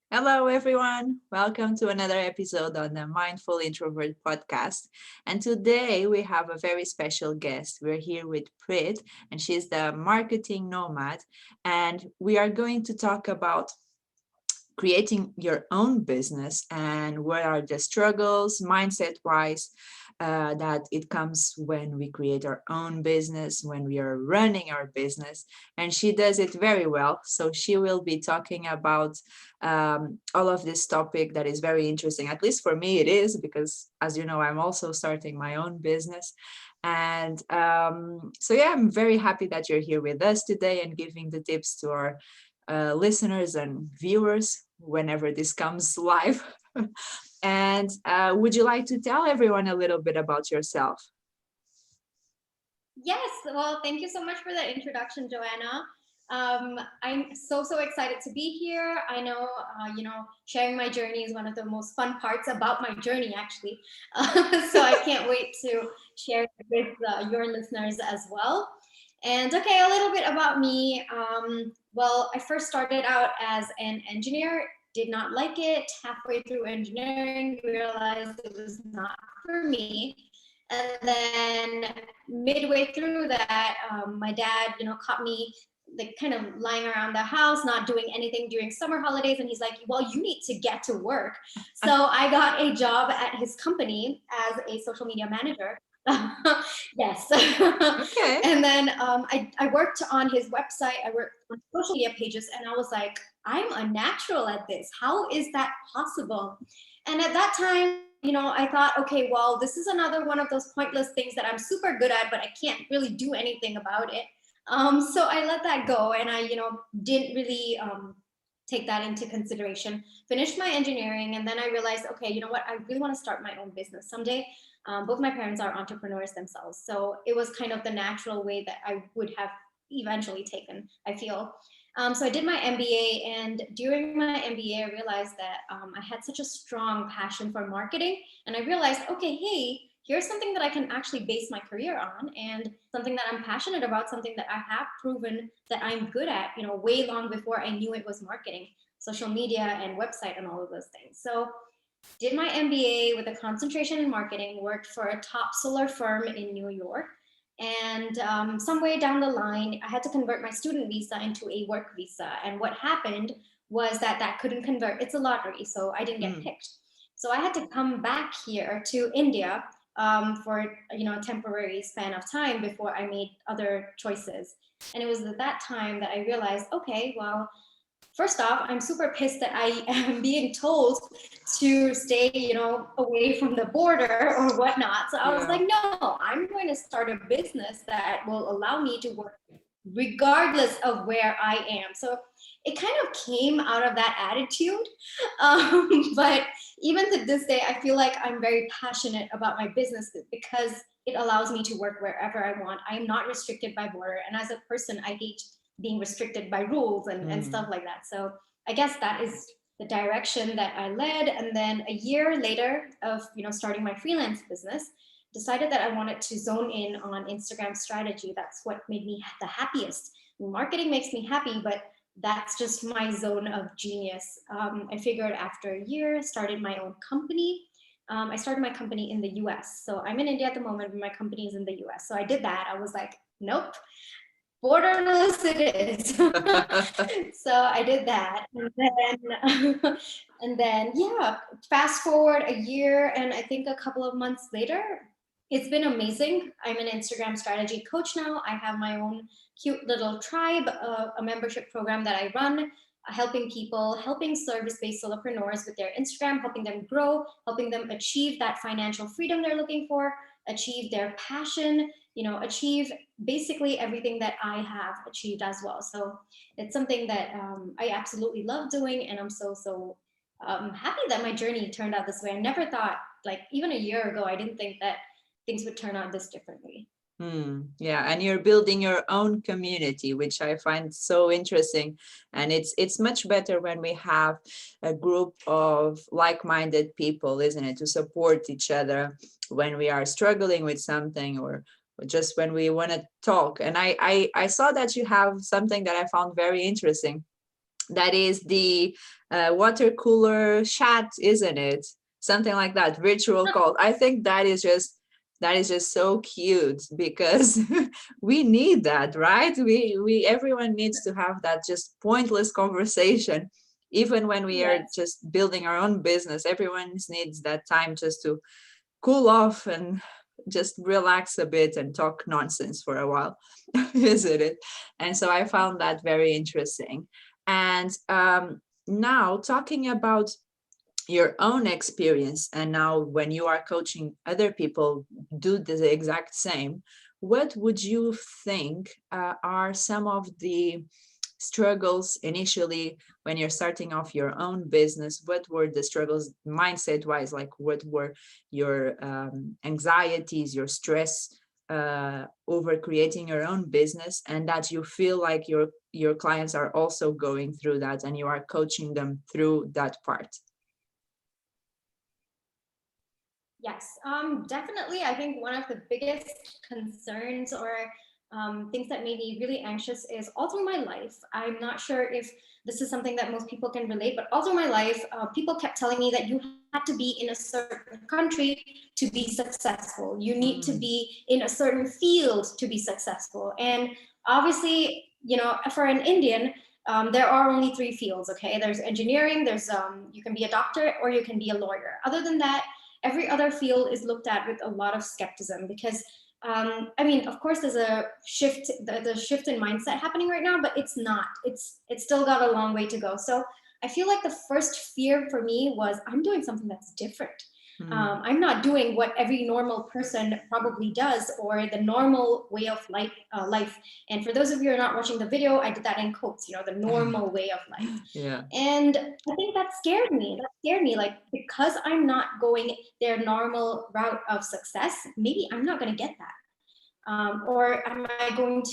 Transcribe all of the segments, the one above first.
Hello, everyone. Welcome to another episode on the Mindful Introvert podcast. And today we have a very special guest. We're here with Prit, and she's the Marketing Nomad. And we are going to talk about creating your own business and what are the struggles mindset wise that it comes when we create our own business, when we are running our business. And she does it very well, so she will be talking about all of this topic that is very interesting. At least for me it is, because as you know, I'm also starting my own business. And so yeah, I'm very happy that you're here with us today and giving the tips to our listeners and viewers whenever this comes live. And would you like to tell everyone a little bit about yourself? Yes, well, thank you so much for that introduction, Joanna. I'm so excited to be here. I know, sharing my journey is one of the most fun parts about my journey, actually. So I can't wait to share it with your listeners as well. And okay, a little bit about me. Well, I first started out as an engineer, did not like it. Halfway through engineering, realized it was not for me. And then midway through that, my dad, caught me like kind of lying around the house, not doing anything during summer holidays. And he's like, well, you need to get to work. So I got a job at his company as a social media manager. Yes. Okay. And then I worked on his website. I worked on social media pages, and I was like, I'm a natural at this. How is that possible? And at that time, I thought, okay, well, this is another one of those pointless things that I'm super good at, but I can't really do anything about it. So I let that go, and I, didn't really take that into consideration. Finished my engineering, and then I realized, okay, you know what? I really want to start my own business someday. Both my parents are entrepreneurs themselves, so it was kind of the natural way that I would have eventually taken, I feel. So I did my MBA, and during my MBA, I realized that I had such a strong passion for marketing, and I realized, okay, hey, here's something that I can actually base my career on, and something that I'm passionate about, something that I have proven that I'm good at, way long before I knew it was marketing, social media and website and all of those things. So did my MBA with a concentration in marketing, worked for a top solar firm in New York. And some way down the line, I had to convert my student visa into a work visa. And what happened was that that couldn't convert. It's a lottery, so I didn't get Mm. picked. So I had to come back here to India for a temporary span of time before I made other choices. And it was at that time that I realized, okay, well, first off, I'm super pissed that I am being told to stay, away from the border or whatnot. So I was Yeah. like, no, I'm going to start a business that will allow me to work regardless of where I am. So it kind of came out of that attitude. But even to this day, I feel like I'm very passionate about my business because it allows me to work wherever I want. I am not restricted by border. And as a person, I hate being restricted by rules and stuff Mm. like that. So I guess that is the direction that I led. And then a year later of starting my freelance business, decided that I wanted to zone in on Instagram strategy. That's what made me the happiest. Marketing makes me happy, but that's just my zone of genius. I figured after a year, started my own company. I started my company in the US. So I'm in India at the moment, but my company is in the US. So I did that. I was like, nope, borderless it is. So I did that, and then and then yeah, fast forward a year, and I think a couple of months later, it's been amazing. I'm an Instagram strategy coach now. I have my own cute little tribe, a membership program that I run, helping people, helping service-based solopreneurs with their Instagram, helping them grow, helping them achieve that financial freedom they're looking for, achieve their passion, achieve basically everything that I have achieved as well. So it's something that I absolutely love doing, and I'm so happy that my journey turned out this way. I never thought, like even a year ago, I didn't think that things would turn out this differently. Yeah, and you're building your own community, which I find so interesting. And it's much better when we have a group of like-minded people, isn't it, to support each other when we are struggling with something or just when we want to talk. And I saw that you have something that I found very interesting. That is the water cooler chat, isn't it? Something like that, virtual call. I think that is just so cute because we need that, right? We everyone needs to have that just pointless conversation. Even when we are Yes. just building our own business, everyone needs that time just to cool off and just relax a bit and talk nonsense for a while, isn't it? And so I found that very interesting. And now talking about your own experience, and now when you are coaching other people do the exact same, what would you think are some of the struggles initially when you're starting off your own business? What were the struggles mindset wise? Like, what were your anxieties, your stress over creating your own business, and that you feel like your clients are also going through that and you are coaching them through that part? Yes, definitely. I think one of the biggest concerns or things that made me really anxious is all through my life. I'm not sure if this is something that most people can relate, but all through my life, people kept telling me that you had to be in a certain country to be successful. You need to Mm, be in a certain field to be successful. And obviously, for an Indian, there are only three fields. Okay, there's engineering, there's you can be a doctor, or you can be a lawyer. Other than that, every other field is looked at with a lot of skepticism because I mean, of course, there's a shift, the shift in mindset happening right now, but it's not. It's still got a long way to go. So I feel like the first fear for me was I'm doing something that's different. mm, I'm not doing what every normal person probably does or the normal way of life. And for those of you who are not watching the video, I did that in quotes. The normal way of life. yeah. And I think that scared me. That scared me. Like, because I'm not going their normal route of success, maybe I'm not going to get that. Or am I doing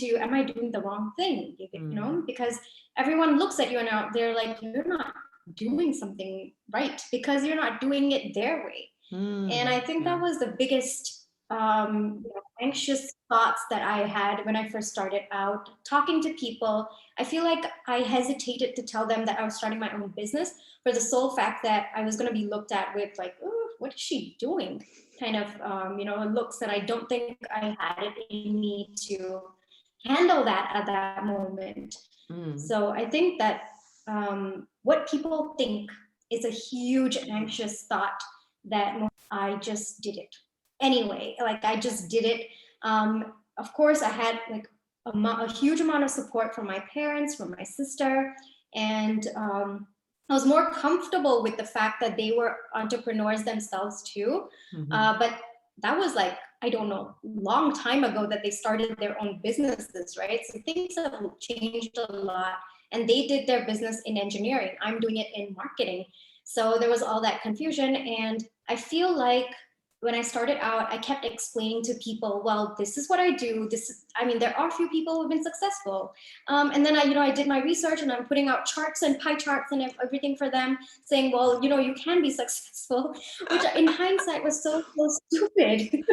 the wrong thing? Mm, Because everyone looks at you and they're like, you're not doing something right because you're not doing it their way. And I think yeah. that was the biggest anxious thoughts that I had when I first started out talking to people. I feel like I hesitated to tell them that I was starting my own business for the sole fact that I was going to be looked at with like, oh, what is she doing? Kind of, looks that I don't think I had it in me to handle that at that moment. Mm, So I think that what people think is a huge anxious thought that I just did it anyway. Like I just did it. Of course, I had like a huge amount of support from my parents, from my sister, and I was more comfortable with the fact that they were entrepreneurs themselves too. mhm. But that was like, I don't know, long time ago that they started their own businesses, right? So things have changed a lot. And they did their business in engineering. I'm doing it in marketing. So there was all that confusion. And I feel like when I started out, I kept explaining to people, well, this is what I do. I mean, there are a few people who've been successful. And then I did my research and I'm putting out charts and pie charts and everything for them saying, well, you can be successful, which in hindsight was so stupid.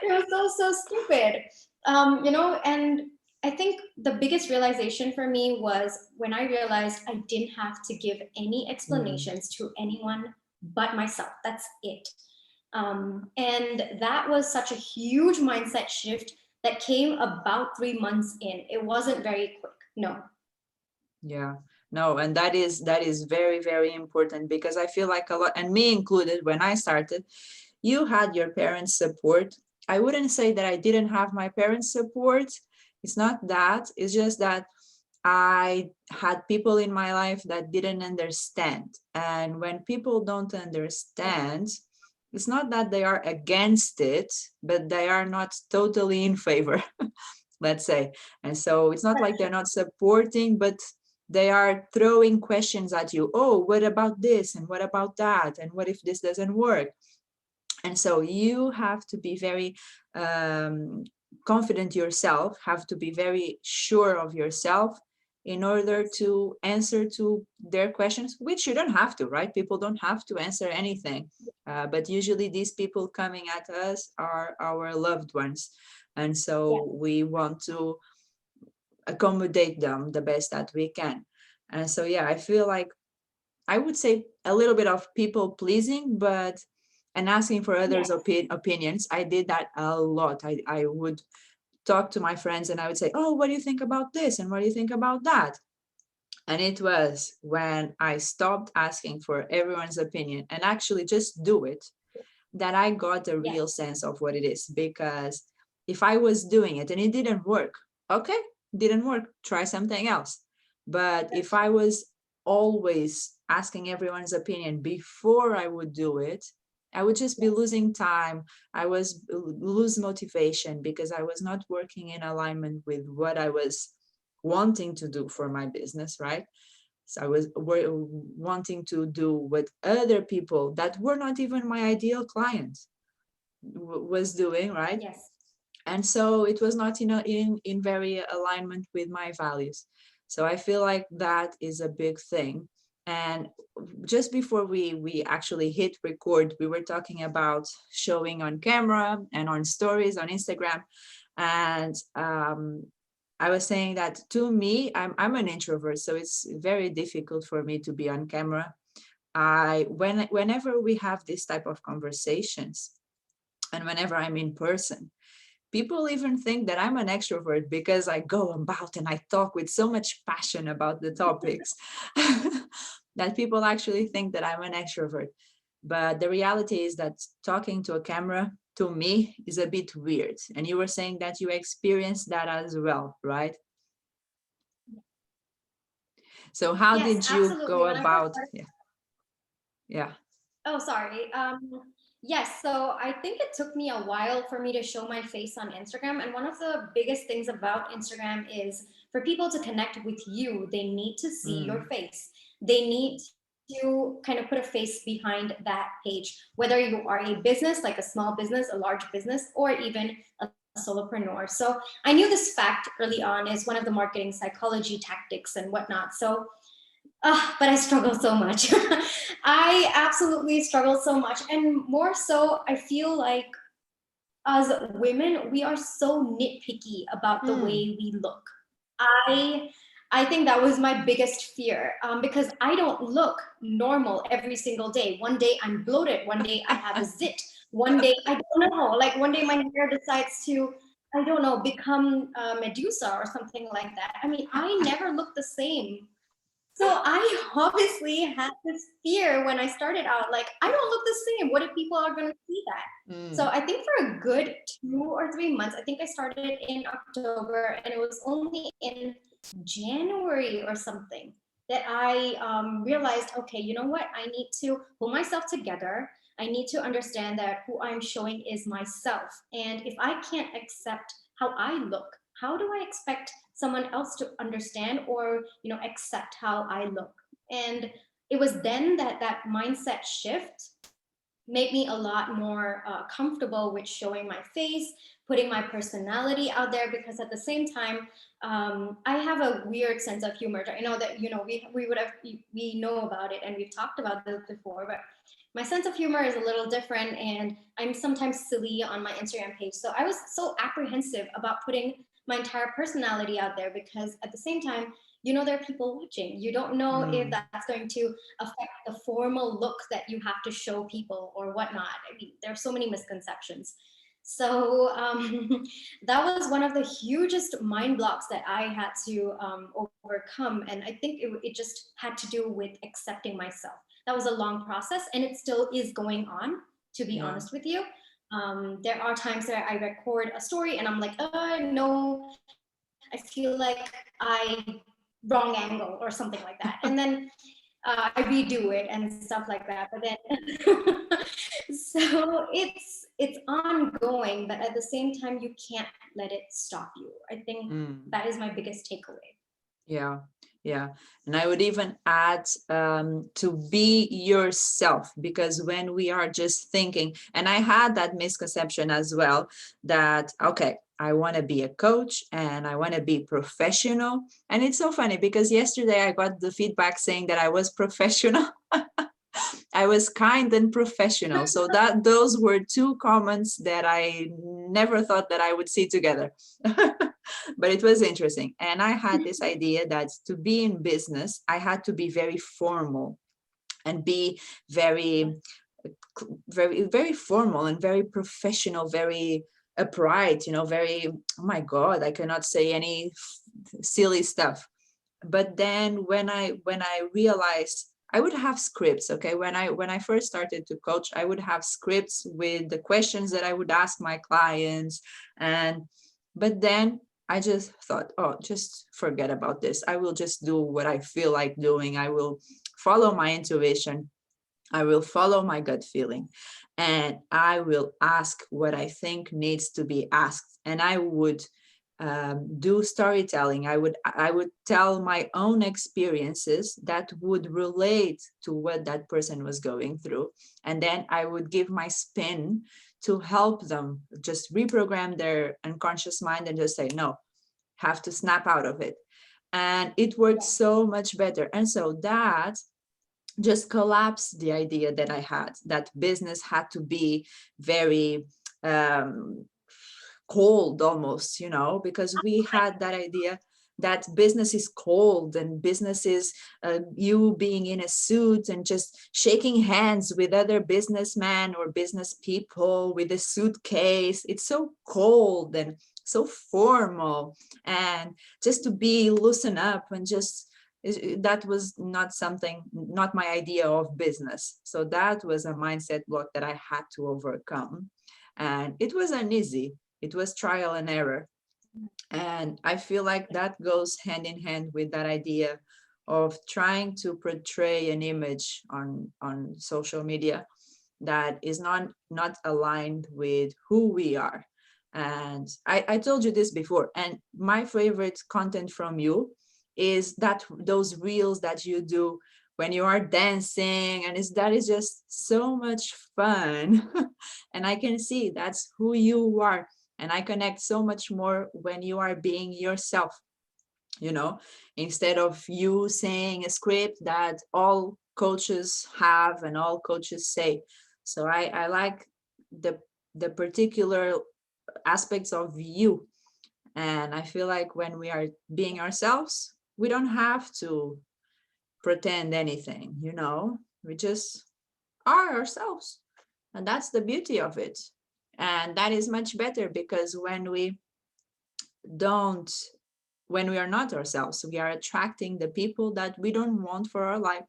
It was so stupid. And I think the biggest realization for me was when I realized I didn't have to give any Mm. explanations to anyone but myself. That's it. And that was such a huge mindset shift that came about 3 months in. It wasn't very quick. No. Yeah. No, and that is very, very important because I feel like a lot, and me included, when I started, you had your parents' support. I wouldn't say that I didn't have my parents' support. It's not that. It's just that I had people in my life that didn't understand. And when people don't understand, it's not that they are against it, but they are not totally in favor, let's say. And so it's not like they're not supporting, but they are throwing questions at you. Oh, what about this? And what about that? And what if this doesn't work? And so you have to be very confident yourself, have to be very sure of yourself in order to answer to their questions, which you don't have to, right? People don't have to answer anything. But usually these people coming at us are our loved ones. And Yeah. so we want to accommodate them the best that we can. And so, yeah, I feel like I would say a little bit of people pleasing, but and asking for others' Yes. opinions. I did that a lot. I would talk to my friends and I would say, oh, what do you think about this? And what do you think about that? And it was when I stopped asking for everyone's opinion and actually just do it that I got a real Yes. sense of what it is. Because if I was doing it and it didn't work, okay, didn't work, try something else. But if I was always asking everyone's opinion before I would do it, I would just be Yes. losing time. I was lose motivation because I was not working in alignment with what I was wanting to do for my business, right? So I was wanting to do what other people that were not even my ideal clients was doing, right? Yes. And so it was not in very alignment with my values. So I feel like that is a big thing. And just before we actually hit record, we were talking about showing on camera and on stories on Instagram. And I was saying that to me, I'm an introvert, so it's very difficult for me to be on camera. Whenever we have this type of conversations and whenever I'm in person, people even think that I'm an extrovert because I go about and I talk with so much passion about the topics that people actually think that I'm an extrovert. But the reality is that talking to a camera to me is a bit weird. And you were saying that you experienced that as well, right? So how Yes, did you absolutely. go When I first about? started, Yeah, yeah. oh, sorry. Yes, so I think it took me a while for me to show my face on Instagram. And one of the biggest things about Instagram is for people to connect with you, they need to see your Mm, face. They need to kind of put a face behind that page, whether you are a business, like a small business, a large business, or even a solopreneur. So I knew this fact early on is one of the marketing psychology tactics and whatnot. So but I struggle so much. I absolutely struggle so much. And more so, I feel like as women, we are so nitpicky about the mm, way we look. I I think that was my biggest fear because I don't look normal every single day. One day I'm bloated, one day I have a zit, one day I don't know, like one day my hair decides to, I don't know, become Medusa or something like that. I mean, I never look the same. So I obviously had this fear when I started out, like, I don't look the same. What if people are going to see that? So mm, I think for a good 2 or 3 months, I think I started in October, and it was only in January or something that I realized, okay, you know what? I need to pull myself together. I need to understand that who I'm showing is myself. And if I can't accept how I look, how do I expect someone else to understand or accept how I look? And it was then that that mindset shift made me a lot more comfortable with showing my face, putting my personality out there, because at the same time, I have a weird sense of humor. I know that we would have we know about it and we've talked about this before, but my sense of humor is a little different, and I'm sometimes silly on my Instagram page. So I was so apprehensive about putting my entire personality out there, because at the same time, there are people watching. You don't know if mm. that's going to affect the formal look that you have to show people or whatnot. I mean, there are so many misconceptions. So that was one of the hugest mind blocks that I had to overcome. And I think it just had to do with accepting myself. That was a long process, and it still is going on, to be Yeah. honest with you. There are times that I record a story and I'm like, no, I feel like wrong angle or something like that. And then I redo it and stuff like that. But then, so it's ongoing, but at the same time, you can't let it stop you. I think Mm. that is my biggest takeaway. Yeah, yeah. And I would even add to be yourself, because when we are just thinking, and I had that misconception as well, that, okay, I want to be a coach and I want to be professional. And it's so funny because yesterday I got the feedback saying that I was professional. I was kind and professional. So that those were two comments that I never thought that I would see together. But it was interesting. And I had this idea that to be in business, I had to be very formal and be very, very formal and very professional, very upright, very, oh my God, I cannot say any silly stuff. But then when I realized I would have scripts, okay, when I first started to coach, I would have scripts with the questions that I would ask my clients. And but then I just thought, oh, just forget about this. I will just do what I feel like doing. I will follow my intuition. I will follow my gut feeling, and I will ask what I think needs to be asked. And I would do storytelling. I would tell my own experiences that would relate to what that person was going through, and then I would give my spin to help them just reprogram their unconscious mind and just say no, have to snap out of it. And it worked so much better. And so that just collapsed the idea that I had that business had to be very um, cold almost, because we had that idea that business is cold and business is you being in a suit and just shaking hands with other businessmen or business people with a suitcase. It's so cold and so formal, and just to be loosen up and just that was not my idea of business. So that was a mindset block that I had to overcome. And it was uneasy. It was trial and error. And I feel like that goes hand in hand with that idea of trying to portray an image on social media that is not aligned with who we are. And I told you this before, and my favorite content from you is that those reels that you do when you are dancing, and that is just so much fun. And I can see that's who you are, and I connect so much more when you are being yourself, you know instead of you saying a script that all coaches have and all coaches say. So I like the particular aspects of you. And I feel like when we are being ourselves, we don't have to pretend anything. We just are ourselves, and that's the beauty of it. And that is much better, because don't when we are not ourselves, we are attracting the people that we don't want for our life.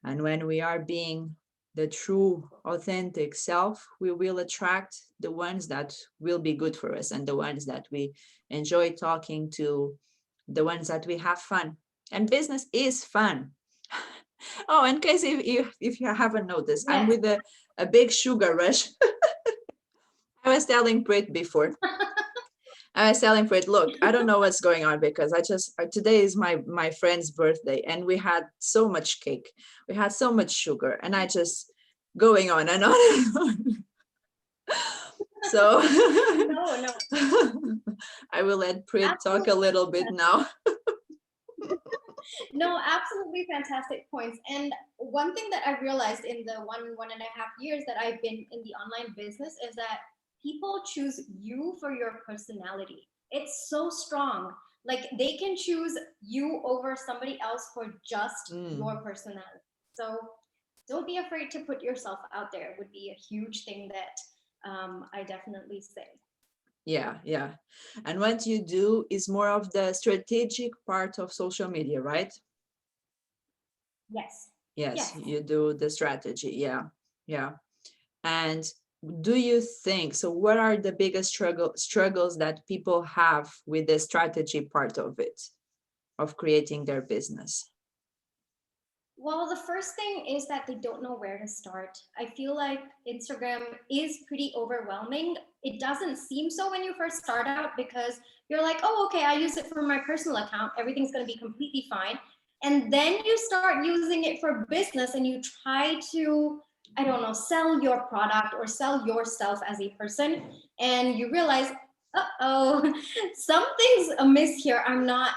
And when we are being the true authentic self, we will attract the ones that will be good for us, and the ones that we enjoy talking to, the ones that we have fun. And business is fun. Oh, in case if you haven't noticed, I'm Yes. with a big sugar rush. I was telling Prit before. I was telling Prit, look, I don't know what's going on, because today is my friend's birthday, and we had so much cake, we had so much sugar, and I just going on and on and on. So No, no, I will let Prit talk a absolutely. little bit now. No, absolutely fantastic points. And one thing that I realized in the 1.5 years that I've been in the online business is that people choose you for your personality. It's so strong. Like they can choose you over somebody else for just your Mm, personality. So don't be afraid to put yourself out there, would be a huge thing that I definitely say. yeah, yeah. And what you do is more of the strategic part of social media, right? Yes. Yes, Yes. you do the strategy. Yeah, yeah. And do you think so? What are the biggest struggles that people have with the strategy part of it, of creating their business? Well, the first thing is that they don't know where to start. I feel like Instagram is pretty overwhelming. It doesn't seem so when you first start out because you're like, oh, okay, I use it for my personal account. Everything's going to be completely fine. And then you start using it for business and you try to, I don't know, sell your product or sell yourself as a person. And you realize Uh-oh, something's amiss here. I'm not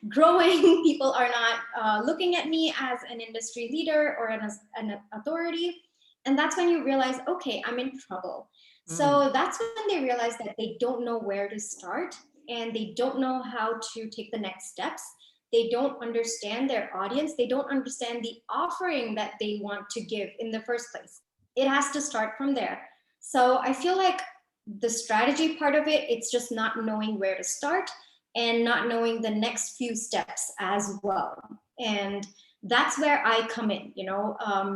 growing. People are not looking at me as an industry leader or an authority. And that's when you realize, okay, I'm in trouble. Mm, So that's when they realize that they don't know where to start and they don't know how to take the next steps. They don't understand their audience. They don't understand the offering that they want to give in the first place. It has to start from there. So I feel like the strategy part of it, it's just not knowing where to start and not knowing the next few steps as well. And that's where I come in,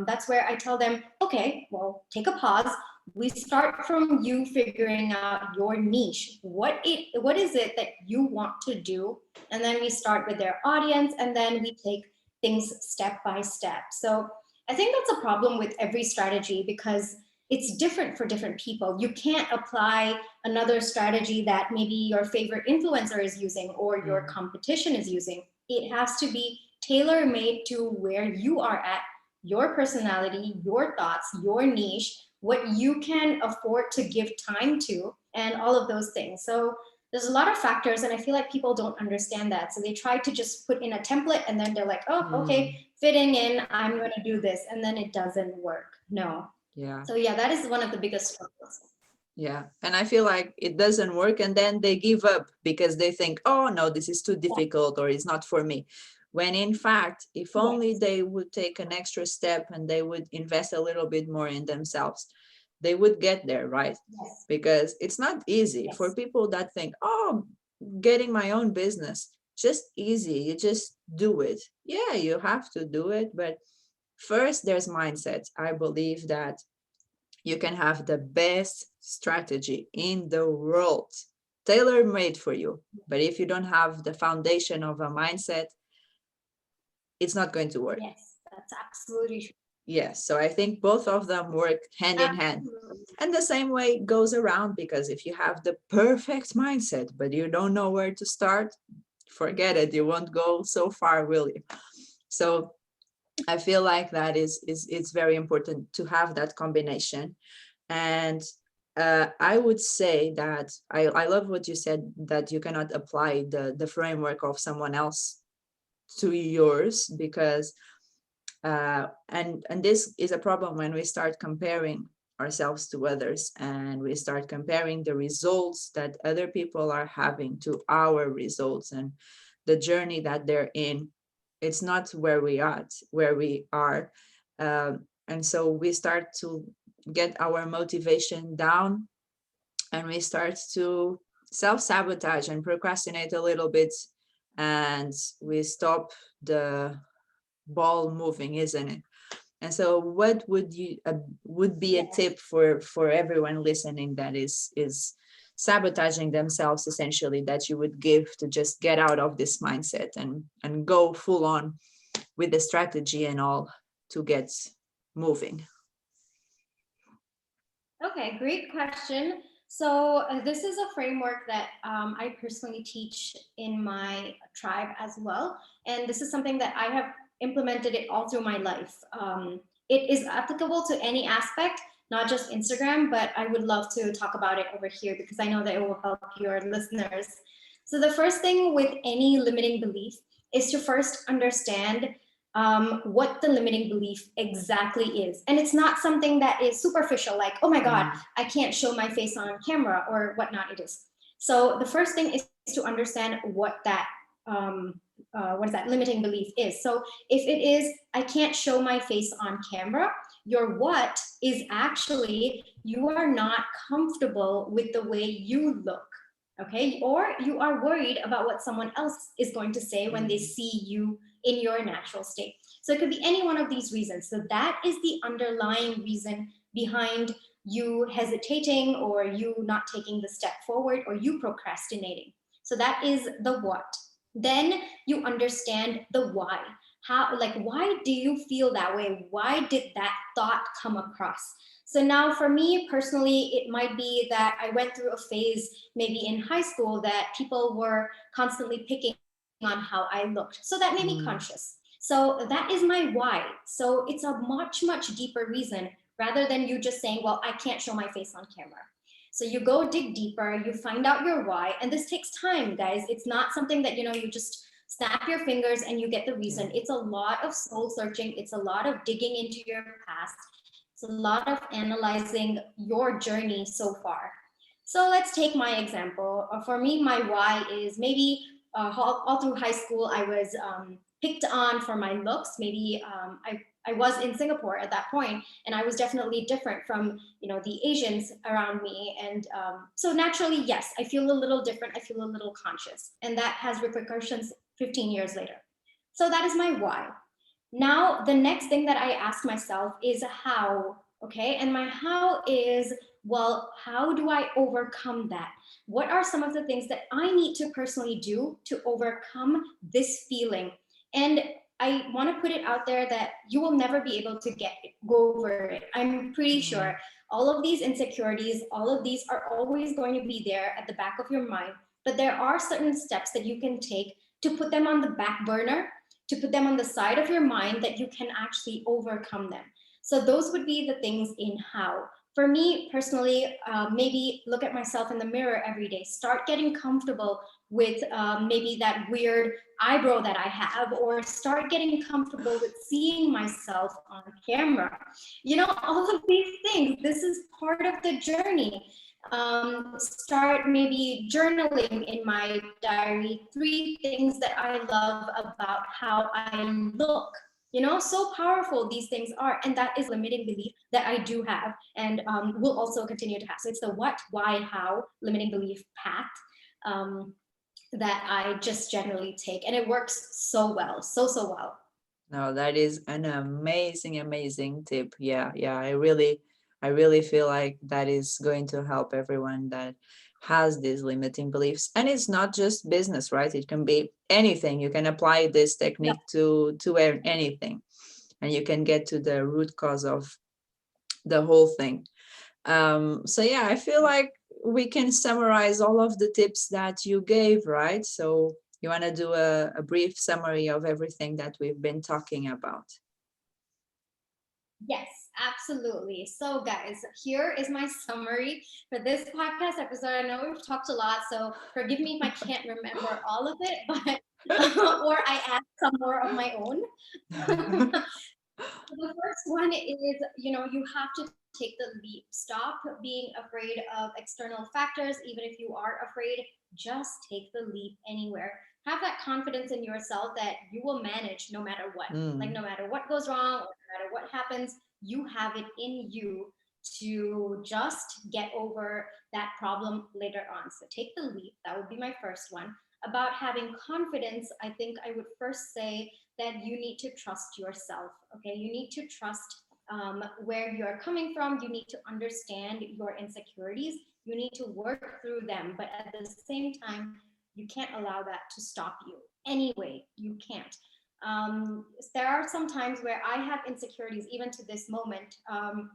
that's where I tell them, okay, well, take a pause. We start from you figuring out your niche. What is it that you want to do? And then we start with their audience and then we take things step by step. So I think that's a problem with every strategy because it's different for different people. You can't apply another strategy that maybe your favorite influencer is using or your mm, competition is using. It has to be tailor made to where you are at, your personality, your thoughts, your niche, what you can afford to give time to, and all of those things. So there's a lot of factors, and I feel like people don't understand that. So they try to just put in a template and then they're like, oh, mm, okay, fitting in, I'm going to do this. And then it doesn't work. No. yeah. So yeah, that is one of the biggest struggles. Yeah. And I feel like it doesn't work. And then they give up because they think, oh, no, this is too Yeah. difficult or it's not for me. When in fact, if only Yes. they would take an extra step and they would invest a little bit more in themselves, they would get there, right? Yes. Because it's not easy for Yes. people that think, oh, getting my own business, just easy. You just do it. Yeah, you have to do it. But first, there's mindset. I believe that you can have the best strategy in the world, tailor made for you. But if you don't have the foundation of a mindset, it's not going to work. Yes. That's absolutely true. Yes. So I think both of them work hand in hand. Absolutely. And the same way goes around because if you have the perfect mindset, but you don't know where to start, forget it. You won't go so far, will you? So I feel like that is it's very important to have that combination. And I would say that I love what you said that you cannot apply the framework of someone else to yours because and this is a problem when we start comparing ourselves to others and we start comparing the results that other people are having to our results and the journey that they're in. It's not where we are. And so we start to get our motivation down and we start to self-sabotage and procrastinate a little bit and we stop the ball moving, isn't it? And so what would you would be a Yes. tip for everyone listening that is sabotaging themselves essentially that you would give to just get out of this mindset and go full on with the strategy and all to get moving? Okay, great question. So, this is a framework that I personally teach in my tribe as well. And this is something that I have implemented it all through my life. It is applicable to any aspect, not just Instagram, but I would love to talk about it over here because I know that it will help your listeners. So, the first thing with any limiting belief is to first understand what the limiting belief exactly is. And it's not something that is superficial, like, oh my God, Mm, I can't show my face on camera or whatnot it is. So the first thing is to understand what is that limiting belief is. So if it is, I can't show my face on camera, your what is actually you are not comfortable with the way you look. Okay, or you are worried about what someone else is going to say when they mm, see you in your natural state. So it could be any one of these reasons. So that is the underlying reason behind you hesitating or you not taking the step forward or you procrastinating. So that is the what. Then you understand the why. How, like, why do you feel that way? Why did that thought come across? So now for me personally, it might be that I went through a phase maybe in high school that people were constantly picking on how I looked. So that made me mm, conscious. So that is my why. So it's a much, much deeper reason rather than you just saying, well, I can't show my face on camera. So you go dig deeper, you find out your why, and this takes time, guys. It's not something that, you just snap your fingers and you get the Yeah. reason. It's a lot of soul searching, it's a lot of digging into your past, it's a lot of analyzing your journey so far. So let's take my example. For me, my why is maybe all through high school, I was picked on for my looks. Maybe I was in Singapore at that point, and I was definitely different from the Asians around me, and so naturally, yes, I feel a little different. I feel a little conscious, and that has repercussions 15 years later. So that is my why. Now, the next thing that I ask myself is how, okay? And my how is, well, how do I overcome that? What are some of the things that I need to personally do to overcome this feeling? And I want to put it out there that you will never be able to go over it. I'm pretty sure Mm. all of these insecurities, all of these are always going to be there at the back of your mind. But there are certain steps that you can take to put them on the back burner, to put them on the side of your mind, that you can actually overcome them. So those would be the things in how. For me personally, maybe look at myself in the mirror every day. Start getting comfortable with maybe that weird eyebrow that I have, or start getting comfortable with seeing myself on camera. All of these things. This is part of the journey. Start maybe journaling in my diary 3 things that I love about how I look. So powerful these things are, and that is a limiting belief that I do have, and will also continue to have. So it's the what, why, how limiting belief path um, that I just generally take, and it works so well, so well. No, that is an amazing, amazing tip. Yeah, yeah. I really feel like that is going to help everyone that has these limiting beliefs. And it's not just business, right? It can be anything. You can apply this Yep. technique to anything, and you can get to the root cause of the whole thing. So yeah, I feel like we can summarize all of the tips that you gave, right? So you want to do a brief summary of everything that we've been talking about? Yes, absolutely. So, guys, here is my summary for this podcast episode. I know we've talked a lot, so forgive me if I can't remember all of it, but or I add some more of my own. The first one is, you have to take the leap. Stop being afraid of external factors. Even if you are afraid, just take the leap anywhere. Have that confidence in yourself that you will manage no matter what. Like, Mm, no matter what goes wrong, or no matter what happens, you have it in you to just get over that problem later on. So take the leap. That would be my first one. About having confidence, I think I would first say that you need to trust yourself. Okay, you need to trust where you're coming from. You need to understand your insecurities. You need to work through them, but at the same time, you can't allow that to stop you. Anyway, you can't. There are some times where I have insecurities, even to this moment,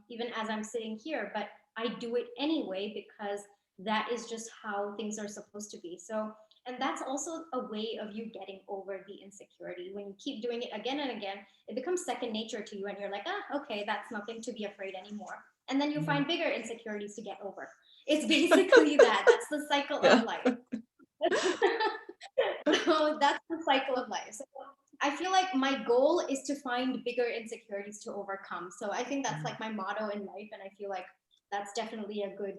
even as I'm sitting here, but I do it anyway because that is just how things are supposed to be. So, and that's also a way of you getting over the insecurity. When you keep doing it again and again, it becomes second nature to you, and you're like, okay, that's nothing to be afraid anymore. And then you mm. find bigger insecurities to get over. It's basically that. That's the cycle of Yeah. life. So that's the cycle of life. So I feel like my goal is to find bigger insecurities to overcome. So I think that's like my motto in life, and I feel like that's definitely a good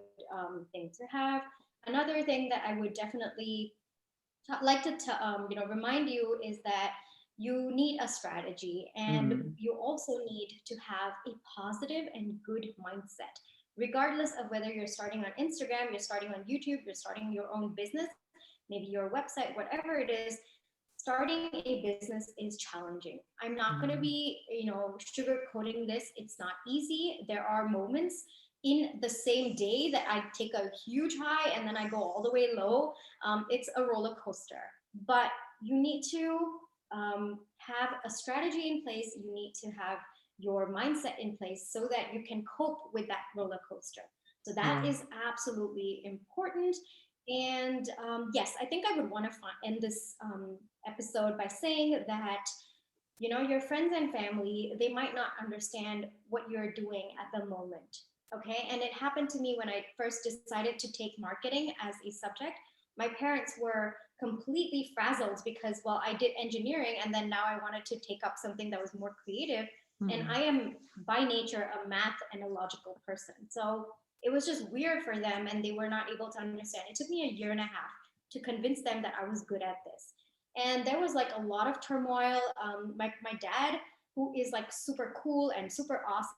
thing to have. Another thing that I would definitely like to remind you is that you need a strategy, and Mm, you also need to have a positive and good mindset, regardless of whether you're starting on Instagram, you're starting on YouTube, you're starting your own business, maybe your website, whatever it is. Starting a business is challenging. I'm not going to mm, be sugarcoating this. It's not easy. There are moments in the same day that I take a huge high and then I go all the way low. It's a roller coaster, but you need to have a strategy in place. You need to have your mindset in place so that you can cope with that roller coaster. So that yeah. is absolutely important. And yes, I think I would want to end this episode by saying that your friends and family, they might not understand what you're doing at the moment. Okay. And it happened to me when I first decided to take marketing as a subject. My parents were completely frazzled because, well, I did engineering and then now I wanted to take up something that was more creative. And Mm. I am by nature a math and a logical person. So it was just weird for them and they were not able to understand. It took me a year and a half to convince them that I was good at this. And there was like a lot of turmoil. My dad, who is like super cool and super awesome,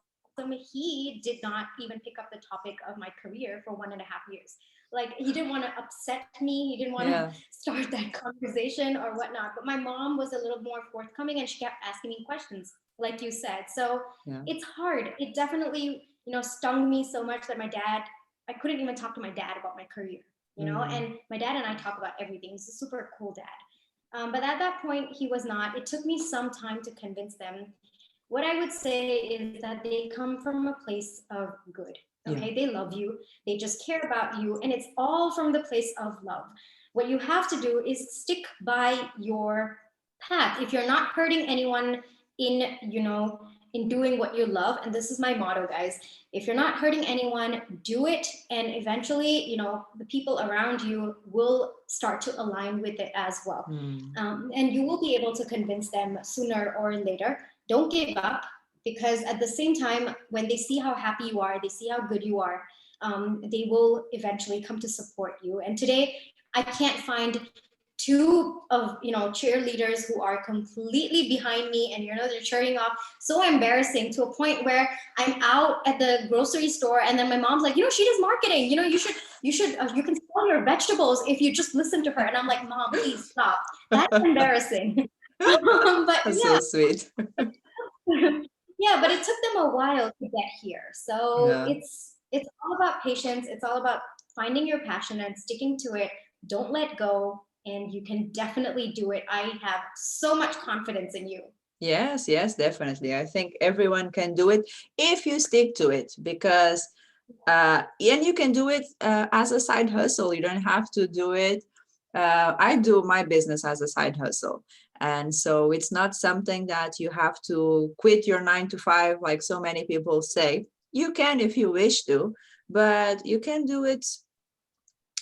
he did not even pick up the topic of my career for 1.5 years. Like he didn't want to upset me. He didn't want to Yeah. start that conversation or whatnot. But my mom was a little more forthcoming and she kept asking me questions, like you said. So Yeah. it's hard. It definitely, stung me so much that I couldn't even talk to my dad about my career. Mm. And my dad and I talk about everything. He's a super cool dad. But at that point, he was not. It took me some time to convince them. What I would say is that they come from a place of good. Okay, they Yeah. love you, they just care about you, and it's all from the place of love. What you have to do is stick by your path. If you're not hurting anyone in doing what you love, and this is my motto, guys, if you're not hurting anyone, do it, and eventually, the people around you will start to align with it as well. Mm. And you will be able to convince them sooner or later. Don't give up, because at the same time, when they see how happy you are, they see how good you are, they will eventually come to support you. And today, I can't find two of cheerleaders who are completely behind me, and they're cheering off. So embarrassing, to a point where I'm out at the grocery store and then my mom's like, she does marketing, you can sell your vegetables if you just listen to her. And I'm like, Mom, please stop. That's embarrassing. But That's so yeah. sweet. Yeah, but it took them a while to get here. So Yeah. it's all about patience. It's all about finding your passion and sticking to it. Don't let go, and you can definitely do it. I have so much confidence in you. Yes, yes, definitely. I think everyone can do it if you stick to it, because and you can do it as a side hustle. You don't have to do it. I do my business as a side hustle. And so it's not something that you have to quit your 9 to 5, like so many people say. You can if you wish to, but you can do it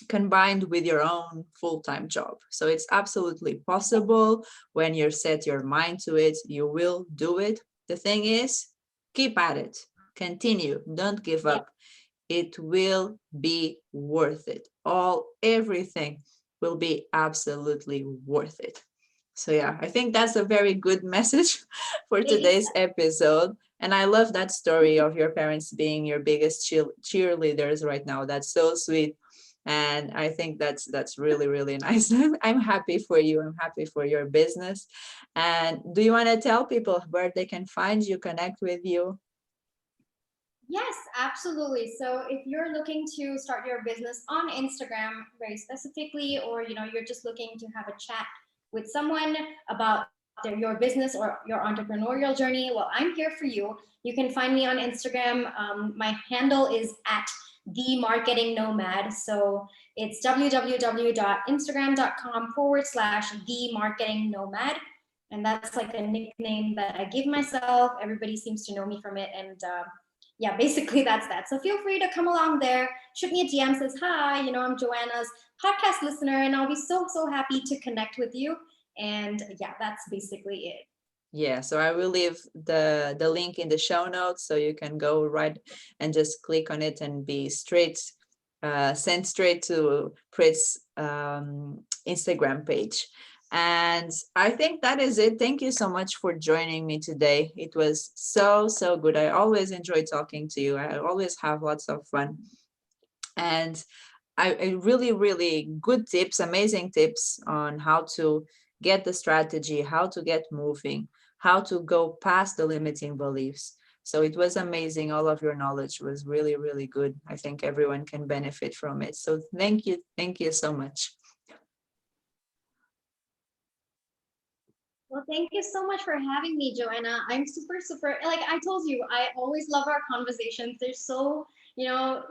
combined with your own full-time job. So it's absolutely possible. When you set your mind to it, you will do it. The thing is, keep at it, continue, don't give Yep. up. It will be worth it. Everything will be absolutely worth it. So yeah, I think that's a very good message for today's episode. And I love that story of your parents being your biggest cheerleaders right now. That's so sweet. And I think that's really, really nice. I'm happy for you. I'm happy for your business. And do you want to tell people where they can find you, connect with you? Yes, absolutely. So if you're looking to start your business on Instagram very specifically, or you're just looking to have a chat with someone about your business or your entrepreneurial journey, well, I'm here for you. You can find me on Instagram. My handle is at the Marketing Nomad. So it's www.instagram.com/the Marketing Nomad. And that's like a nickname that I give myself. Everybody seems to know me from it. And yeah, basically that's that. So feel free to come along there, shoot me a DM, says hi, I'm Joanna's podcast listener, and I'll be so, so happy to connect with you. And yeah, that's basically it. Yeah, so I will leave the link in the show notes so you can go right and just click on it and be sent straight to Prit's Instagram page. And I think that is it. Thank you so much for joining me today. It was so, so good. I always enjoy talking to you. I always have lots of fun. And I really, really good tips, amazing tips on how to get the strategy, how to get moving, how to go past the limiting beliefs. So it was amazing. All of your knowledge was really, really good. I think everyone can benefit from it. So thank you. Thank you so much. Well, thank you so much for having me, Joanna. I'm super, super, like I told you, I always love our conversations. They're so,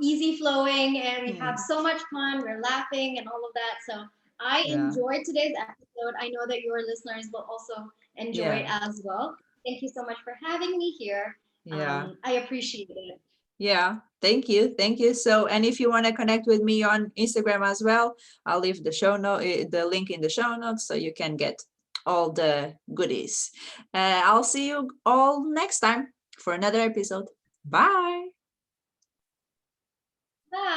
easy flowing, and we have Hmm. so much fun. We're laughing and all of that. So I Yeah. enjoyed today's episode. I know that your listeners will also enjoy it Yeah. as well. Thank you so much for having me here. Yeah. I appreciate it. Yeah, thank you. Thank you. So, and if you want to connect with me on Instagram as well, I'll leave the link in the show notes so you can get all the goodies. I'll see you all next time for another episode. Bye. Bye.